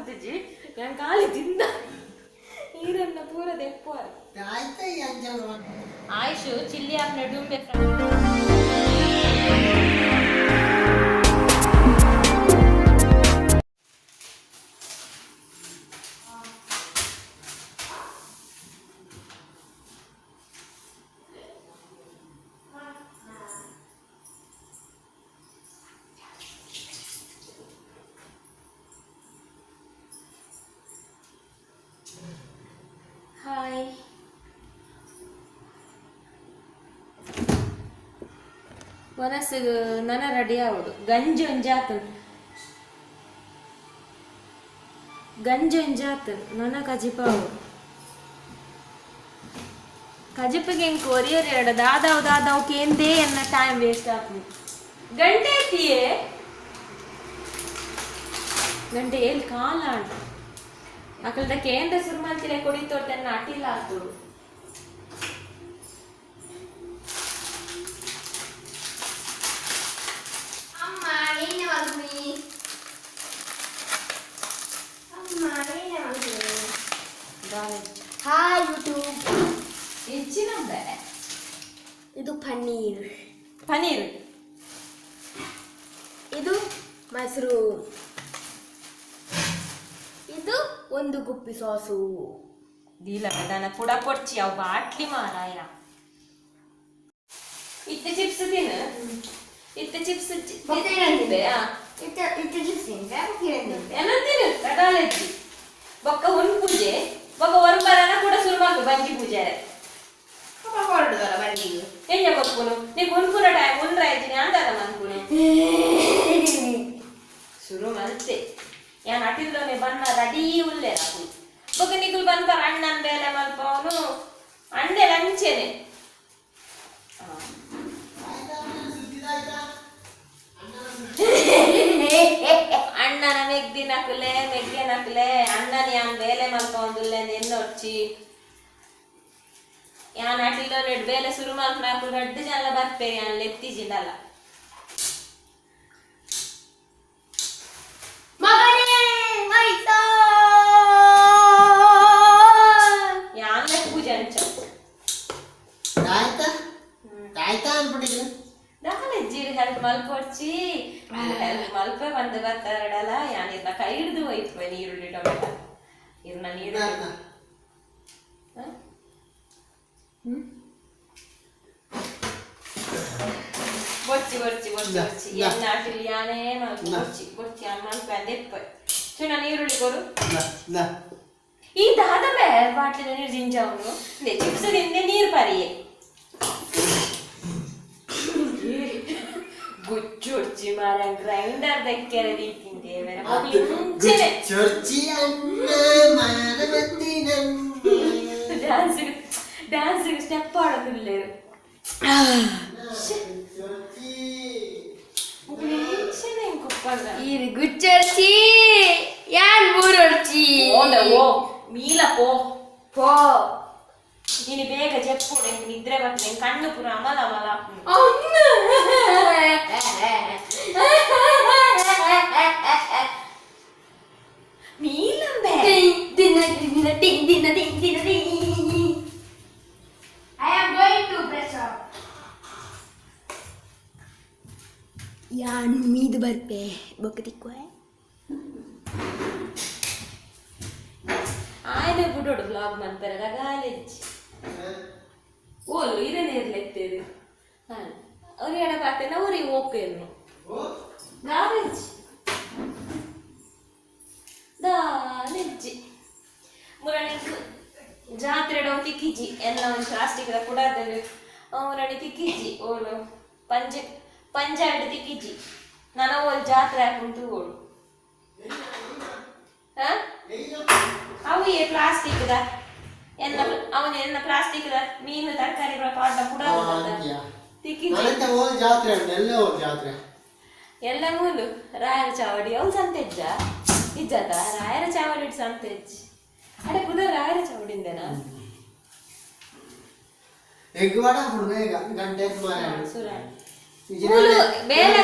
ಮಲ್ತಿಜಿ ನಾನು ಕಾಲಿ ತಿಂದ ನೀರನ್ನ ಪೂರ ದೆಪ್ಪು ಆಯುಷು ಚಿಲ್ಲಿ ಆಪ್ನ ಡುಂಬೆ ಹಾಯ್ ಮನಸ್ಸಿಗೆ ನನ ರೆಡಿ ಆಗೋದು ಗಂಜಿ ಒಂಜಾತು ನನ ಕಜಿಪಾವು ಕಜಿಪಿಗೆ ಹೆಂಗೆ ಕೊರಿಯರ್ ಎರಡು ದಾದಾವು ಕೇಂದೇ ಎನ್ನ ಟೈಮ್ ವೇಸ್ಟ್ ಆಗ್ತದೆ ಗಂಟೆ ಐತಿಯೇ ಗಂಟೆ ಎಲ್ಲಿ ಕಾಲ ಅಂತ ಅಕಲ್ದ ಕೇಂದ್ರ ಸುರ್ಮಾಂತಿಲೆ ಕೊಡಿತೋಟನ್ನ ಅಟಿಲ್ಲ ಆತು ಹಾಯ್ ಯೂಟ್ಯೂಬ್ ಹೆಚ್ಚಿನಂದೆ ಇದು ಪನ್ನೀರ್ ಇದು ಮೊಸರು ಇದು ಒಂದು ಗುಪ್ಪಿ ಸಾಸು ದೀಲ ಪ್ರಧಾನ ಪುಡ ಕೊಡ್ಚಿ ಅವು ಬಾಟ್ಲಿ ಮಾರಾಯ ಇತ್ತೆ ಚಿಪ್ಸ್ ತಿನ್ನು ಇತ್ತೆ ಚಿಪ್ಸ್ ಏನಂತೀನಿ ಕಡಾಲೆಜ್ಜಿ ಬೊಕ್ಕ ಒಂದು ಪೂಜೆ ಬೊಕ್ಕ ಒಂದು ಬರನ ಕೂಡ ಶುರು ಮಾಡು ಬಂಜಿ ಪೂಜೆ ಹೊರಡುದಲ್ಲ ಬಂಜಿಗೆ ಹೆಂಗೆ ಬಕ್ಕುನು ನೀವು ಉನ್ಪುರ ಟೈಮ್ ಉಂಡ್ರಾಯ್ತೀನಿ ಅಂದಲ್ಲ ಮನ್ಕುನು ಶುರು ಮತ್ತೆ ಯಾನ್ ಅಟಿಲ್ದೋನೆ ಬಣ್ಣ ರೆಡಿ ಉಲ್ಲೆ ರಾಕು ಬೊಕ್ಕ ನಿಗುಲ್ ಬಂದ್ಬಾರ ಅಣ್ಣನ ಬೇಲೆ ಮಲ್ಪ ಅವನು ಅಂಡೆ ಲಂಚೆನೆ ಅಣ್ಣನ ಮೆಗ್ಗೆನಕ್ಲೆ ಅಣ್ಣನ ಯಾನ್ ಬೇಲೆ ಮಲ್ಪ ಒಂದುಲ್ಲೆ ನೆನ್ನೊಚ್ಚಿ ಯಾನ್ ಅಟಿಲ್ದೋ ನೆಡ್ ಬೇಲೆ ಶುರು ಮಲ್ಪ ನಾಕು ರಡ್ಡು ಜನ ಬರ್ಪೇರಿ ಯಾನ್ ಲೆತ್ತಿಜಿಂದಲ್ಲ ಹೆಲ್ಪ್ ಮಲ್ಪೊಡ್ಚಿ ಹೆಲ್ಪ್ ಮಲ್ಪ ಬಂದು ಬರ್ತಾರಡಲ್ಲ ಯಾನ್ ಇರ್ನ ಕೈ ಹಿಡ್ದು ಹೋಯ್ತು ನೀರುಳ್ಳಿ ಟೊಮೆಟೊ ಇರ್ನ ನೀರು ಬೊಚ್ಚಿ ಎನ್ನ ಆಟಿಲ್ ಯಾನೇ ಮಲ್ಪ ಬೊಚ್ಚಿ ಯಾನ್ ಮಲ್ಪ ಅಂದೆಪ್ಪ ಚುನ ನೀರುಳ್ಳಿ ಕೊಡು ಈ ದಾದಮೆ ಬಾಟ್ಲಿನ ನೀರು ಜಿಂಜಾವನು ಚಿಪ್ಸ್ ತಿಂದೆ ನೀರು ಪರಿಯೇ ಗುಚ್ಚೊಡ್ಚಿ ಮಾರ ಗ್ರೈಂಡರ್ ಬೆಕ್ಕರೆ ರೀತಿಂದೇವೆ ಡ್ಯಾನ್ಸ್ ಸ್ಟೆಪ್ ಆಡೋದಿಲ್ಲ ಇದು ಗುಚ್ಚೊಡ್ಚಿ ಯಾನ್ ಮೂರೊಡ್ಚಿ ಮೀಲ ಪೋ ನೀನು ಬೇಗ ಚೆಪ್ಪೋಡು ನಿದ್ರೆ ಬರ್ತದೆ ಕಣ್ಣು ಪುರ Amala ಮೀಲಂಬೆ I am going to press up. ಯಾನ್ ಮೀದು ಬರ್ಪೆ ಬೊಕ್ಕ ತಿಕ್ಕುವೆ ಆಯ್ನ ಬಿಡೋಡು ಬ್ಲಾಗ್ ಮಾಡ್ತಾರೆ ರಗಾಲೆಜ್ಜಿ ಓಲು ಇರನೇ ಇರ್ಲೆತ್ತೇದು ಅವ್ರು ಹೇಳಕ್ಕಾಗ್ತೇನೆ ಅವ್ರಿಗೆ ಓಕೆನ್ನು ಗಾಲೆಜ್ಜಿ ದಾಲೆಜ್ಜಿ ಮುರಣಿಗೆ ಜಾತ್ರೆ ತಿಕ್ಕಿಜಿ ಎಲ್ಲ ಒಂದು ಪ್ಲಾಸ್ಟಿಕ್ ಕುಡಾದಲ್ಲಿ ಮುರಣಿ ತಿಕ್ಕಿಜಿ ಓಲು ಪಂಜಾಡ್ ತಿಕ್ಕಿಜಿ ನಾನು ಓಲ್ ಜಾತ್ರೆ ಹಾಕೊಂಡು ಓಡು ಅವು ಪ್ಲಾಸ್ಟಿಕ್ ಎನ್ನ ಅವನು ಎನ್ನ ಪ್ಲಾಸ್ಟಿಕ್ ಮೀನು ತರಕಾರಿ ಪಾಟ ಕೂಡ ಎಲ್ಲ ಮೂಲು ರಾಯರ ಚಾವಡಿ ಅವು ಸಂತೆಜ್ಜ ಇಜ್ಜದ ರಾಯರ ಚಾವಡಿ ಸಂತೆಜ್ಜಿ ಅಡೆ ಕುದ ರಾಯರ ಚಾವಡಿಂದೇನಾ ಬೇರೆ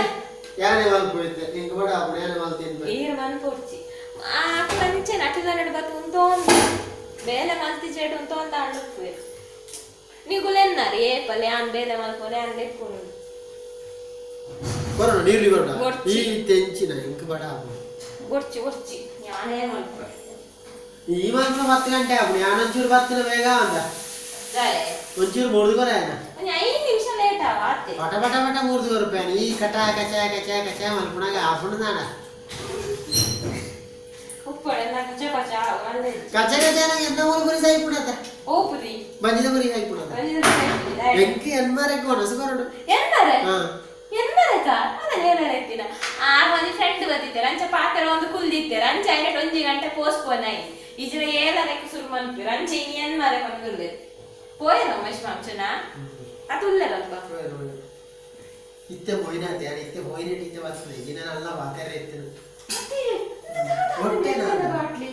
ಯಾರೇ ಮಲ್ಪೋಯ್ತೆ ಇಂಗ ಬಡ ಅప్పుడు ಯಾರೇ ಮಲ್ತಿನ್ ಈರ ಮನ್ಪೋಡ್ಚಿ ಅಕ್ಕನ್ ಬೇಲೆ ಮಲ್ತಿ ಚೆಡು ಅಂತ ಒಂದು ಅಣ್ಣುಪ್ಪು ನಿಗುಲೆನ್ನಾರಿ ಏಪಲೆ ಆನ್ ಬೇಲೆ ಮಲ್ಪೋಲೆ ಆನ್ ಲೆಕ್ಕುನು ಬರೋಣ ನೀರ್ಲಿ ಬರೋಣ ಗೊರ್ಚಿ. ಈ ತೆಂಚಿನ ಇಂಕ ಬಡ ಗೊರ್ಚಿ ಗೊರ್ಚಿ ಯಾನೇ ಮಲ್ಪೋ ಈ ಮಾತ್ರ 10 ಗಂಟೆ ಆಗ್ಬಿಡಿ ನಾನೊಂಚೂರು ಬರ್ತೀನಿ ಬೇಗ ಅಂದ ಜಾಯ್ ಒಂಚೂರು ಮುರಿದುಕೊರೆ ಒಂದು 5 ನಿಮಿಷ ಲೇಟ್ ಆತೆ ಪಟ ಪಟ ಪಟ ಮುರಿದು ರೂಪಾಯಿ ಈ ಕಟ ಕಚ ಕಚ ಕಚ ಮಲ್ಪುಣಾಗ ಆಪುಣ ನಾಡ ಉಪ್ಪಡೆ ನಾ ಕಚ ಕಚ ಅಲ್ಲೇ ಕಚ ಕಚ ಎಂತ ಊರು ಬರಿ ಸಾಯ್ಪುಣತ ಓಪುರಿ ಬಂಜಿದ ಬರಿ ಸಾಯ್ಪುಣತ ಎಂಕಿ ಎನ್ಮಾರಕ್ಕೆ ಒಣಸು ಕೊರಡು ಎಂದರೆ ಹಾ ಎಂದರಕ ಅದ ಹೇಳತ್ತಿನ ಆ ಒಂದು ಫ್ರೆಂಡ್ ಬತ್ತಿದ್ದಾರೆ ಅಂಚ ಪಾತ್ರ ಒಂದು ಕುಲ್ದಿದ್ದಾರೆ ಅಂಚ ಐನಟ್ 1 ಗಂಟೆ ಪೋಸ್ಟ್ಪೋನ್ ಆಯಿ ಇಜ್ರ ಏಳರಕ್ಕೆ ಶುರು ಮಾಡ್ತೀರ ಅಂಚ ಇನ್ನೇನ್ ಮಾರೆ ಬಂದಿರ್ಲಿ ಪೋಯ್ ರಮೇಶ್ ಮಾಂಚನ ಅದುಲ್ಲರಲ್ಪ ಇತ್ತೆ ಹೋಯ್ನಾತ ಯಾರು ಇತ್ತೆ ಹೋಯ್ನೇಟ್ ಇತ್ತೆ ಬರ್ತದೆ ಇನ್ನ ಎಲ್ಲ ಬಾಕರೆ ಇತ್ತನು ಹೊಟ್ಟೆ ಬಾಟ್ಲಿ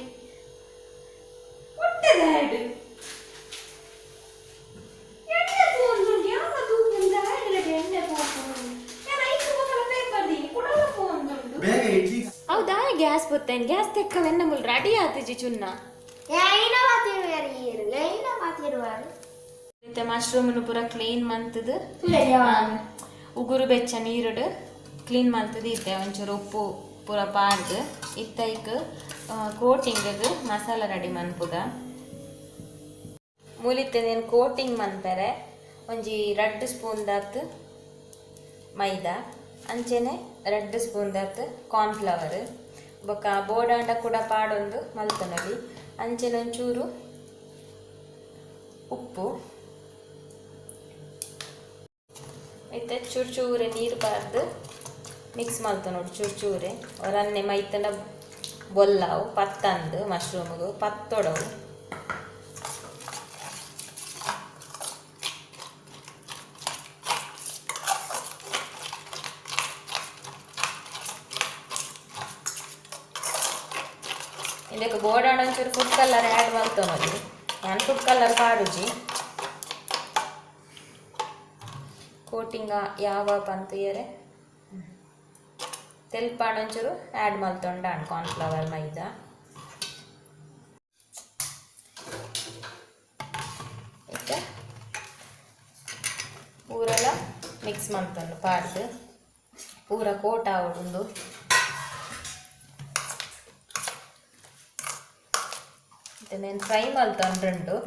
ಹೊಟ್ಟೆ ದಾಡ್ ಎಣ್ಣೆ ಫೋನ್ ಯಾವ ತೂಗಿಂದ ಹಾಡಿರಕ್ಕೆ ಎಣ್ಣೆ ಫೋನ್ ನಾನು 5 ಬಕಲ ಪೇಪರ್ ದೀನಿ ಕುಡಲ ಫೋನ್ ದುಂಡು ಬೇಗ ಇಡ್ಲಿ ಹೌದಾ ಗ್ಯಾಸ್ ಬತ್ತೇನ್ ಗ್ಯಾಸ್ ತೆಕ್ಕವೆನ್ನ ಮುಲ್ ರೆಡಿ ಆತಿಜಿ ಚುನ್ನ ಏನ ಮಾತಿರುವಾರು ಏನ ಮಾತಿರುವಾರು ಮತ್ತೆ ಮಶ್ರೂಮ್ನು ಪೂರ ಕ್ಲೀನ್ ಮಂತದು ಸುಳೆಯಾ ಉಗುರು ಬೆಚ್ಚ ನೀರುಡು ಕ್ಲೀನ್ ಮಂತದು ಇತ್ತೆ ಒಂಚೂರು ಉಪ್ಪು ಪೂರ ಪಾಡ್ದು ಇತ್ತೈಕ್ ಕೋಟಿಂಗ್ ಮಸಾಲ ರೆಡಿ ಮನ್ಪುದ ಮೂಲಿತ್ತೇನು ಕೋಟಿಂಗ್ ಮನ್ಪೆರೆ ಒಂಜಿ 2 ಸ್ಪೂನ್ ದಾತ್ ಮೈದಾ ಅಂಚೆನೆ 2 ಸ್ಪೂನ್ ದಾತ್ ಕಾರ್ನ್ಫ್ಲವರ್ ಬೊಕ್ಕ ಬೋಡಾಂಡ ಕೂಡ ಪಾಡೊಂದು ಮಲ್ತನೊಲಿ ಅಂಚೆನೆ ಒಂಚೂರು ಉಪ್ಪು ಮತ್ತೆ ಚೂರು ಚೂರೆ ನೀರು ಬಾರ್ದು ಮಿಕ್ಸ್ ಮಾಡ್ತ ನೋಡಿ ಚೂರು ಚೂರೆ ಅವರನ್ನೇ ಮೈತನ ಬೊಲ್ಲಾವು ಪತ್ತಂದು ಮಶ್ರೂಮ್ಗು ಪತ್ತೊಡವು ಇದಕ್ಕೆ ಬೋರ್ಡಾಣ ಒಂಚೂರು ಫುಡ್ ಕಲರ್ ಆ್ಯಡ್ ಮಾಡ್ತೇವೆ ನೋಡಿ ನಾನು ಫುಡ್ ಕಲರ್ ಪಾಡುಜಿ ಕೋಟಿಂಗ ಯಾವ ಪಂತಿಯರೆ ತೆಲ್ಪಾಡ ಒಂಚೂರು ಆ್ಯಡ್ ಮಲ್ತೊಂಡ ಕಾರ್ನ್ಫ್ಲವರ್ ಮೈದಾ ಮತ್ತೆ ಪೂರೆಲ್ಲ ಮಿಕ್ಸ್ ಮಲ್ತೊಂಡು ಪಾಡ್ದು ಪೂರ ಕೋಟ ಆವೊಂದು ಮತ್ತೆ ನಾನು ಫ್ರೈ ಮಲ್ತೊಂಡ್ರುಂಡು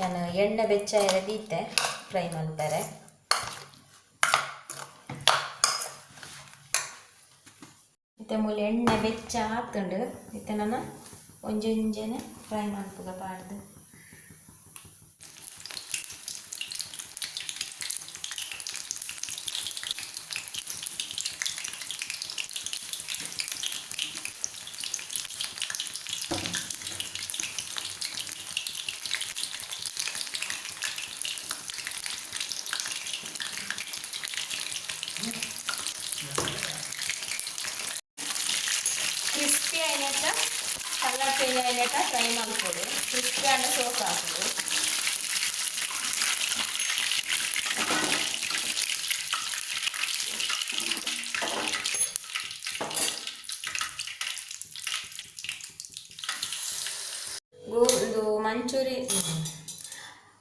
ನಾನು ಎಣ್ಣೆ ಬೆಚ್ಚ ದೀತೆ ಫ್ರೈ ಮಲ್ಪರೆ ಮತ್ತೆ ಮೂಲ ಎಣ್ಣೆ ಬೆಚ್ಚ ಹಾಕ್ತುಂಡು ಮತ್ತೆ ನಾನು ಒಂಜೊಂಜನೆ ಫ್ರೈ ಮಾಡ್ಪುಗ ಪಾಡ್ದು ಕ್ರಿಸ್ಪಿ అయినాక కలర్ చేంజ్ అయినాక ఫ్రై ಮಾಡ್ಬೋದು ಕ್ರಿಸ್ಪಿ అంటే ಸೋಸ್ ಹಾಕೋದು ಇದು ಮಂಚೂರಿ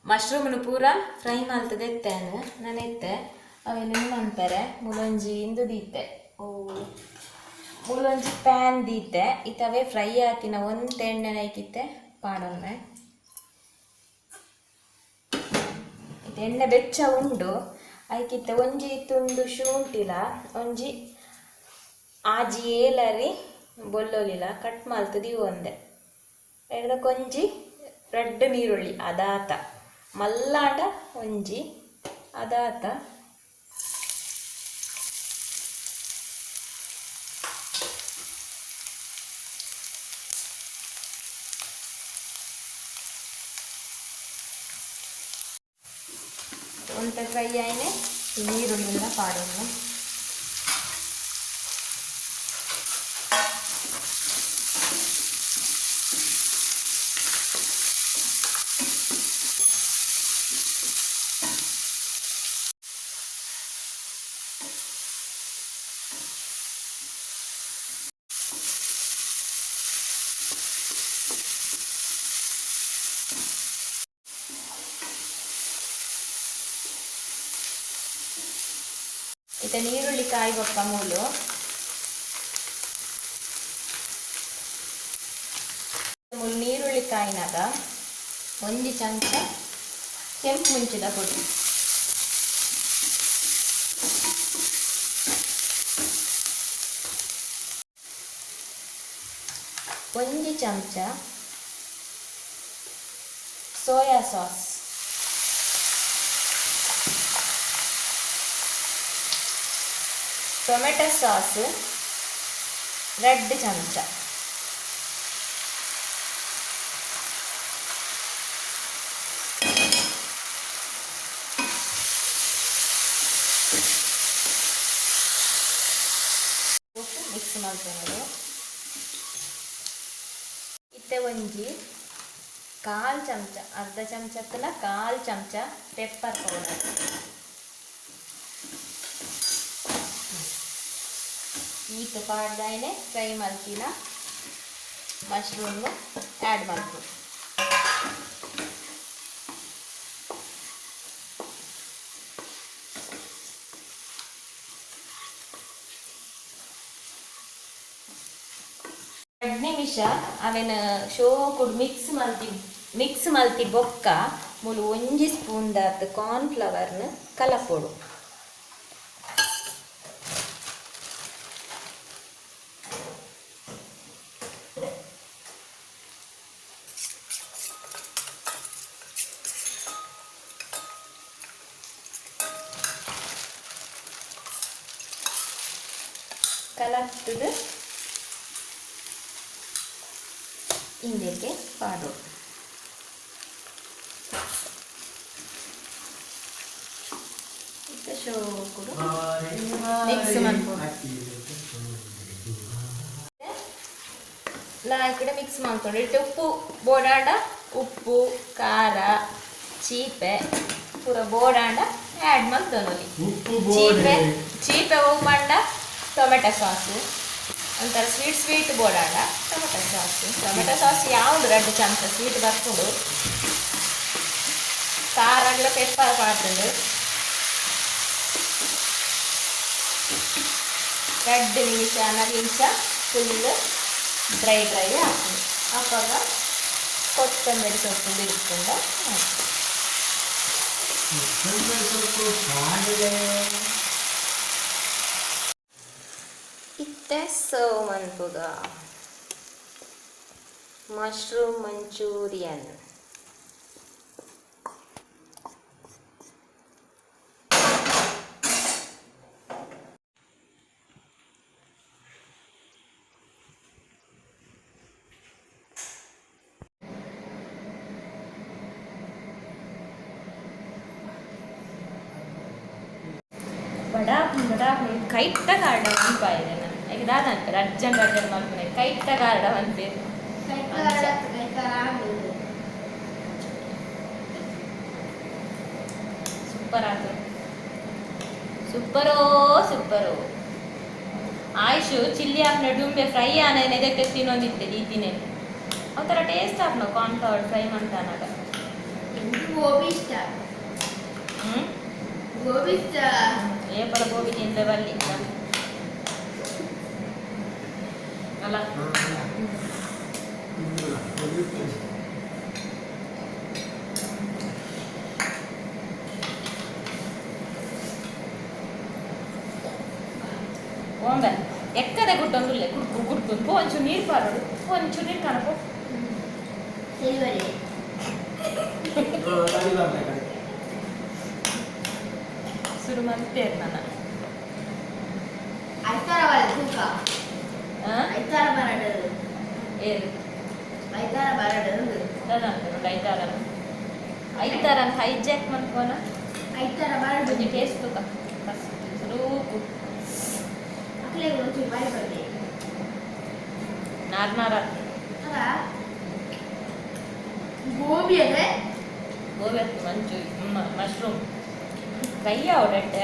ಮಶ್ರೂಮ್ನು ಪೂರ ಫ್ರೈ ಮಾಡ್ತದೆ ಎತ್ತೇನು ನಾನು ಎತ್ತೆ ಅವೇನು ಮನ್ಪೆರೆ ಮುಲೊಂಜಿ ಇಂದು ದೀತೆ ಮೂಲೊಂಜಿ ಪ್ಯಾನ್ ದೀತೆ ಇತವೇ ಫ್ರೈ ಆತಿನ ಒಂದು ಎಣ್ಣೆ ಹಾಕಿತ್ತೆ ಪಾಡೊಮ್ಮೆ ಇದು ಎಣ್ಣೆ ಬೆಚ್ಚ ಉಂಡು ಆಯ್ಕಿತ್ತೆ ಒಂಜಿ ತುಂಡು ಶುಂಠಿಲ ಒಂಜಿ ಆಜಿ ಏಲರಿ ಬೊಲ್ಲೊಲಿಲ ಕಟ್ ಮಲ್ತದ ಇವು ಒಂದೆ ಎರಡು ಕೊಂಜಿ ರೆಡ್ ನೀರುಳ್ಳಿ ಅದಾತ ಮಲ್ಲಾಟ ಒಂಜಿ ಅದಾತ ಒಂಟ ಫ್ರೈ ಆಯ್ನೆ ನೀರುಳ್ಳಿನ ಪಾಡೋಣ ಇತ್ತೆ ನೀರುಳ್ಳಿ ಕಾಯ್ಗೊಪ್ಪ ಮೂಲು ನೀರುಳ್ಳಿ ಕಾಯಿನಾಗ 1 ಚಮಚ ಕೆಂಪು ಮುಂಚಿದ ಪುಡಿ, 1 ಚಮಚ ಸೋಯಾ ಸಾಸ್, ಟೊಮೆಟೊ ಸಾಸ್ 2 ಚಮಚ, ಮಿಕ್ಸ್ ಮಾಡ್ಕೊಂಡು ಇತ್ತೆ ಒಂಜಿ 1/4 ಚಮಚ, ಅರ್ಧ ಚಮಚಕ್ಕಲ 1/4 ಚಮಚ ಪೆಪ್ಪರ್ ಪೌಡರ್, ಈತ ಪಾಡ್ದಾಯನೆ ಫ್ರೈ ಮಲ್ತಿನ ಮಶ್ರೂಮ್ ಆ್ಯಡ್ ಮಾಡ್ಬೋದು. ನಿಮಿಷ ಅವೇನು ಶೋಕುಡು ಮಿಕ್ಸ್ ಮಲ್ತಿ ಬೊಕ್ಕ ಮೂಲು 1 ಸ್ಪೂನ್ ದಾತ್ ಕಾರ್ನ್ಫ್ಲವರ್ನ ಕಲಪೊಡು. ಕಲರ್ತದು ಇಂದಕ್ಕೆ ಪಾಡು ಶೋಕುಡು ಮಿಕ್ಸ್ ಮಾಡ್ಕೊಂಡು ಲಾಯ್ಕಡೆ ಮಿಕ್ಸ್ ಮಾಡ್ಕೊಂಡು ಇಟ್ಟು ಉಪ್ಪು ಬೋಡಾಂಡ, ಉಪ್ಪು ಖಾರ ಚೀಪೆ ಪೂರ ಬೋಡಾಂಡ ಆ್ಯಡ್ ಮಾಡ್ತೊಂದು. ಚೀಪೆ ಹೋಗ್ಬಂಡ ಟೊಮೆಟೊ ಸಾಸು ಒಂಥರ ಸ್ವೀಟ್ ಬೋಡಾಡ ಟೊಮೆಟೊ ಸಾಸ್ ಯಾವುದು 2 ಚಮಚ ಸ್ವೀಟ್ ಬರ್ಕೊಂಡು ಖಾರಗಳ ಪೆಪ್ಪರ್ ಮಾಡ್ಕೊಂಡು 2 ನಿಮಿಷ 4 ನಿಮಿಷ ಫುಲ್ ಡ್ರೈ ಹಾಕ್ತೀನಿ. ಅಪ್ಪಾಗ ಕೊತ್ತಂಬರಿ ಸೊಪ್ಪು ಬಿಡ್ಕೊಂಡು ಇತ್ತೆ ಸರ್ವ್ ಮನ್ಪುಗ ಮಶ್ರೂಮ್ ಮಂಚೂರಿಯನ್. ಬಡಾ ಕೈಟ್ಟ ಗಾರ್ಡ ಅನ್ಪಾಯಿದೆ ನಾನು ಈಗ ದಾದಂತಾರೆ ಅರ್ಜೆಂಟ್ ಮಾಡ್ಕೊಂಡೆ ಕೈಟ್ಟ ಗಾರ್ಡ ಅಂತೀರಿ ಸೂಪರ್ ಆಗ್ತದೆ. ಸೂಪರೋ ಆಯುಷು ಚಿಲ್ಲಿ ಹಾಕ್ನ ಡುಂಬೆ ಫ್ರೈ ಆನೇನೆ ಇದಕ್ಕೆ ತಿನ್ನೋದಿತ್ತೆ ಈತಿನೇ ಒಂಥರ ಟೇಸ್ಟ್ ಹಾಕ್ನ ಕಾರ್ನ್ಫ್ಲವರ್ ಫ್ರೈ ಮಾಡ್ತಾನಾಗ ಗೋಬಿ ಇಷ್ಟ ಏಪಲ ಗೋಬಿ ತಿಂದ್ರೆ ಬಲ್ಲಿ ಅಲ್ಲ ಓಂಬೆ ಎಕ್ಕದೆ ಗುಟ್ಟೊಂದುಲ್ಲೆ ಕುಡ್ಕು ಒಂಚೂರು ನೀರು ಪಾರೋಡು ಒಂಚೂರು ನೀರು ಕಾಣಪೋ ಶುರು ಮಾಡ್ತೇನೆ ನಾನು ಐತಾರ ಹೈಜಾಕ್ ಮಾಡ್ಕೋಣ కొంచెం టేస్ట్ రూపు ನಾರ್ನಾರ ಗೋಬಿ ಅದೇ ಗೋಬಿ ಮಂಚೂರಿ ಮಶ್ರೂಮ್ ಫ್ರೈ ಅವಡಟ್ಟೆ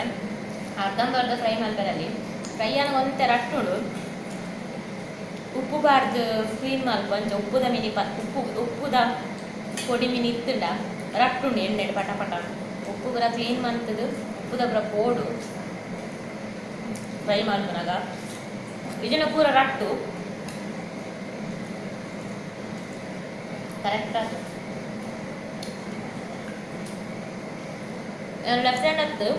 ಅರ್ಧಂಬರ್ಧ ಫ್ರೈ ಮಾಡ್ಬೇಕಲ್ಲಿ ಫ್ರೈ ಅನ್ನ ಒಂಥರ ಅಟ್ಟುಡು ಉಪ್ಪು ಬಾರ್ದು ಕ್ಲೀನ್ ಮಾಡ್ಕೊ ಕೊಂಚ ಉಪ್ಪುದ ಮಿನಿ ಉಪ್ಪುದ పొడి మిని ఇత్తుండ రట్టుండి ఎండెడు పట పట ఉప్పు కూడా క్లీన్ మంతదు ఉప్పు దబ్బర పోడు ಫ್ರೈ ಮಾಡ್ಕೊನಾಗ ಇದನ್ನ ಪೂರ ರಟ್ಟು ಕರೆಕ್ಟ್ ಆಯ್ತು ಲೆಫ್ಟ್ ಹ್ಯಾಂಡ್ ಹತ್ತು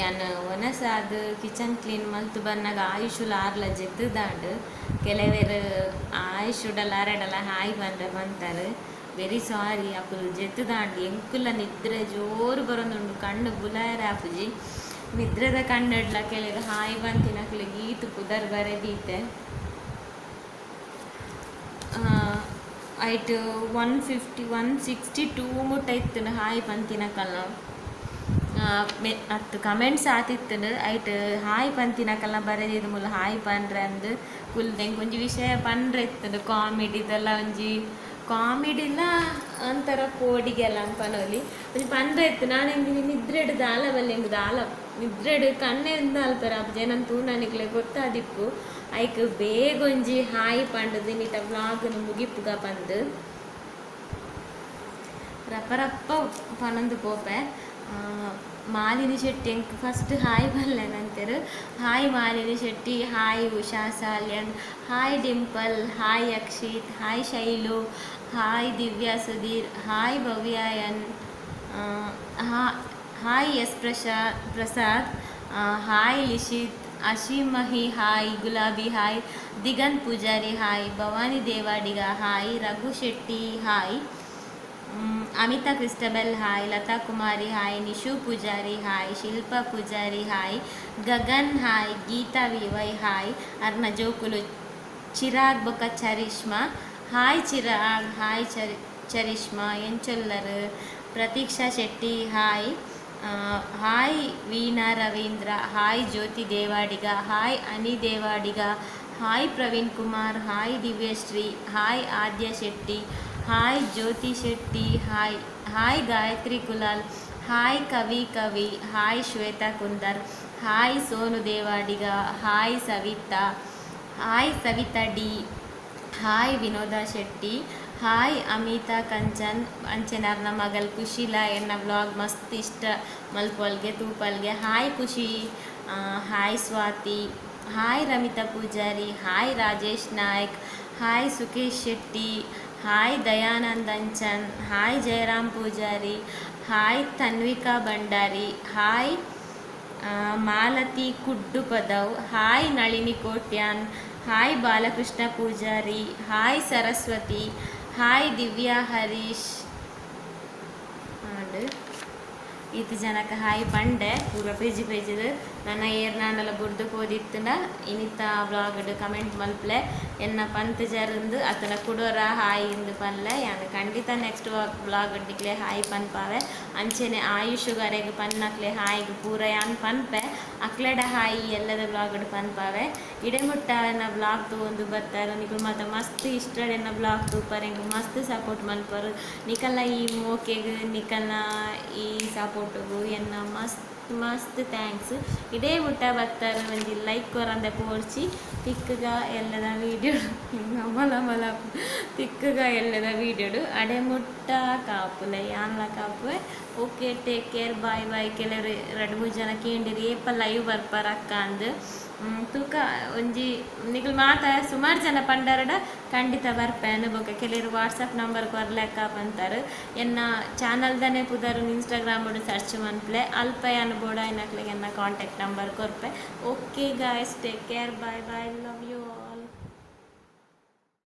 ಯಾನು ಒನಸಾದ ಕಿಚನ್ ಕ್ಲೀನ್ ಮಲ್ತು ಬನ್ನಾಗ ಆಯುಷುಲ ಆರ್ಲ ಜೆತ್ತದಾಂಡು ಕೆಲವೇರು ಆಯುಷುಡಲ್ಲ ಅರೆಡಲ್ಲ ಹಾಯ್ ಬಂದ್ರೆ ಬಂತಾರೆ ವೆರಿ ಸಾರಿ ಅಪ್ಪುಲು ಜೆತ್ತದಾಂಡು ಎಂಕುಲ ನಿದ್ರೆ ಜೋರು ಬರೋದುಂಡು ಕಣ್ಣು ಬುಲಾಯರ ಆಪುಜಿ ನಿದ್ರೆದ ಕಣ್ಣಡ್ಲ ಕೆಲವರು ಹಾಯ್ ಬಂತಿನಕ್ಲೆ ಗೀತು ಪುದರ್ ಬರೆದೀತೆ ಐಟ್ 150 162 ಮುಟ್ಟ ಇತ್ತು ಹಾಯ್ ಪಂತಿನಕಲ್ಲ ಅತ್ತು ಕಮೆಂಟ್ಸ್ ಆತಿತ್ತು ಐಟ್ ಹಾಯ್ ಪಂತಿನಕಲ್ಲ ಬರೆದಿದ್ದು ಮುಲ್ಲ ಹಾಯ್ ಪನ್ರೆ ಅಂದು ಕುಲ್ದೆಂಗೆ ಒಂಜಿ ವಿಷಯ ಪನ್ರೆ ಇತ್ತು ಕಾಮಿಡಿದೆಲ್ಲ ಒಂಜಿ ಕಾಮಿಡಿಲ್ಲ ಒಂಥರ ಕೋಡಿಗೆಲ್ಲ ಅನ್ಪನೋಲಿ ಒಂಜಿ ಪನ್ರೆ ಇತ್ತು ನಾನು ಹೆಂಗೆ ನಿದ್ರೆಡು ದಾಲ ಬಲ್ಲಿ ಹೆಂಗೆ ದಾಲ ನಿದ್ರೆಡು ಕಣ್ಣೆ ಇಂದ ಅಲ್ಪರ ಜನನ್ ತೂನನಿಗ್ಲೆ ಗೊತ್ತಾದಿಪ್ಪು ಐಕ್ ಬೇಗ ಒಂಜಿ ಹಾಯ್ ಪಂಡದು ನೀಟ ವ್ಲಾಗ್ನು ಮುಗಿಪ್ಪುಗ ಪಂದು ರಪ್ಪ ರಪ್ಪ ಪನೊಂದು ಪೋಪೆ ಮಾಲಿನಿ ಶೆಟ್ಟಿ ಎಂಕ್ ಫಸ್ಟ್ ಹಾಯ್ ಬಲ್ಲೆನಂತರು hi Malini Shetty hi Usha Salian hi Dimple hi Akshith hi Shailu hi Divya Sudhir hi ಭವ್ಯಾಯನ್ hi S Prasad hi Lishith ಅಶೀಮಹಿ hi Gulabi hi Diganth Poojary hi Bhavani Devadiga hi Raghu Shetty hi Amitha Christabel hi Latha Kumari hi Nishu Poojary hi Shilpa Poojary hi Gagan hi Geetha VY hi ಅರ್ನ ಜೋಕುಲು ಚಿರಾಗ್ ಬೊಕ್ಕ ಚರಿಷ್ಮಾ ಹಾಯ್ ಚಿರಾಗ್ ಹಾಯ್ ಚರಿಷ್ಮಾ ಎಂಚೊಲ್ಲರ್ Pratheeksha Shetty hi hi Veena Ravindra hi Jyothi Devadiga hi Ani Devadiga hi Praveen Kumar hi Divyashree hi Adya Shetty hi Jyothi Shetty hi Gayathri Kulal hi Kavi hi Shwetha Kunder hi Sonu Devadiga hi Savitha D hi Vinoda Shetty hi Amitha ಅಂಚನರ್ನ ಮಗಲ್ ಕುಶಿಲ ಎನ್ನ vlog ಮಸ್ತ್ ಇಷ್ಟ ಮಲ್ಪೊಲ್ಗೆ ತೂಪಲ್ಗೆ hi Khushi hi Swathi hi Ramitha Poojary hi Rajesh Naik hi Sukhesh Shetty hi Dayanand Anchan hi Jayaram Poojary hi Tanvika Bhandari hi Malathi Kuddu Padav hi Nalini Kotian hi Balakrishna Poojary hi Saraswathi hi Divya Harish ಈತ ಜನಕ್ಕೆ ಹಾಯ್ ಪಂಡೆ ಪೂರ ಪೇಜಿದು ನನ್ನ ನಾನೆಲ್ಲ ಬುರ್ದು ಓದಿತ್ತಂಡ ಇನಿತ ವ್ಲಾಗ್ಡ್ ಕಮೆಂಟ್ ಮಲ್ಪಲೆ ಎನ್ನ ಪಂತ್ ಜರಂದು ಅತನ ಕುಡೋರ ಹಾಯ್ ಇಂದು ಪನ್ಲೆ ಯಾನು ಖಂಡಿತ ನೆಕ್ಸ್ಟ್ ವ್ಲಾಗ್ ಡಿಕ್ಲೆ ಹಾಯ್ ಪನ್ಪಾವೆ ಅಂಚೆನೆ ಆಯುಷುಗಾರೆಗೆ ಪನ್ನಕ್ಲೆ ಹಾಯ್ಗೆ ಪೂರ ಯಾನ್ ಪನ್ಪೆ ಅಕ್ಲೆಡ ಹಾಯ್ ಎಲ್ಲದ ವ್ಲಾಗ್ಡ್ ಪನ್ಪಾವೆ ಇಡೆಮುಟ್ಟ ಎನ್ನ ವ್ಲಾಗ್ ತಗೊಂಡು ಬರ್ತಾರೆ ನಿಕಲು ಮತ್ತು ಮಸ್ತ್ ಇಷ್ಟ ಎನ್ನ ವ್ಲಾಗ್ ತೂಪರ್ ಹೆಂಗೆ ಮಸ್ತ್ ಸಪೋರ್ಟ್ ಮಲ್ಪರು ನಿಕಲ್ನ ಈ ಮೋಕೆಗೆ ನಿಕಲ್ನ ಈ ಸಪೋರ್ಟಿಗೂ ಎನ್ನ ಮಸ್ತ್ ಥ್ಯಾಂಕ್ಸ್ ಇದೇ ಮುಟ್ಟ ಬರ್ತಾರೆ ಒಂದು ಲೈಕ್ ಕೊರಂದೆ ಪೋಡ್ಚಿ ತಿಕ್ಕಗ ಎಲ್ಲದ ವೀಡಿಯೋ ಮಲ ತಿಕ್ಕಗ ಎಲ್ಲದ ವೀಡಿಯೋಡು ಅಡೆ ಮುಟ್ಟ ಕಾಪುಲೆ ಯಾನ್ಲ ಕಾಪುವೆ ಓಕೆ ಟೇಕ್ ಕೇರ್ ಬಾಯ್ ಕೆಲವರು 2-3 ಜನ ಕೇಂದಿರಿ ಏಪ ಲೈವ್ ಬರ್ಪಾರ ಅಕ್ಕ ಅಂದು ತೂಕ ಒಂಜಿ ನಿಗಲ್ ಮಾತ ಸುಮಾರು ಜನ ಪಂಡರಡ ಖಂಡಿತ ಬರ್ಪೇನು ಬೊಕ ಕೆಲವರು ವಾಟ್ಸಪ್ ನಂಬರ್ ಕೊರ್ಲೆಕ್ಕ ಅಂತಾರೆ ಎನ್ನ ಚಾನಲ್ದನೇ ಪುದರ್ ಇನ್ಸ್ಟಾಗ್ರಾಮ್ ಸರ್ಚ್ ಮನ್ಪ್ಲೆ ಅಲ್ಪ ಬೋಡ ಏನಕ್ಲೆ ಎನ್ನ ಕಾಂಟ್ಯಾಕ್ಟ್ ನಂಬರ್ ಕೊರ್ಪೆ okay guys take care bye love you all.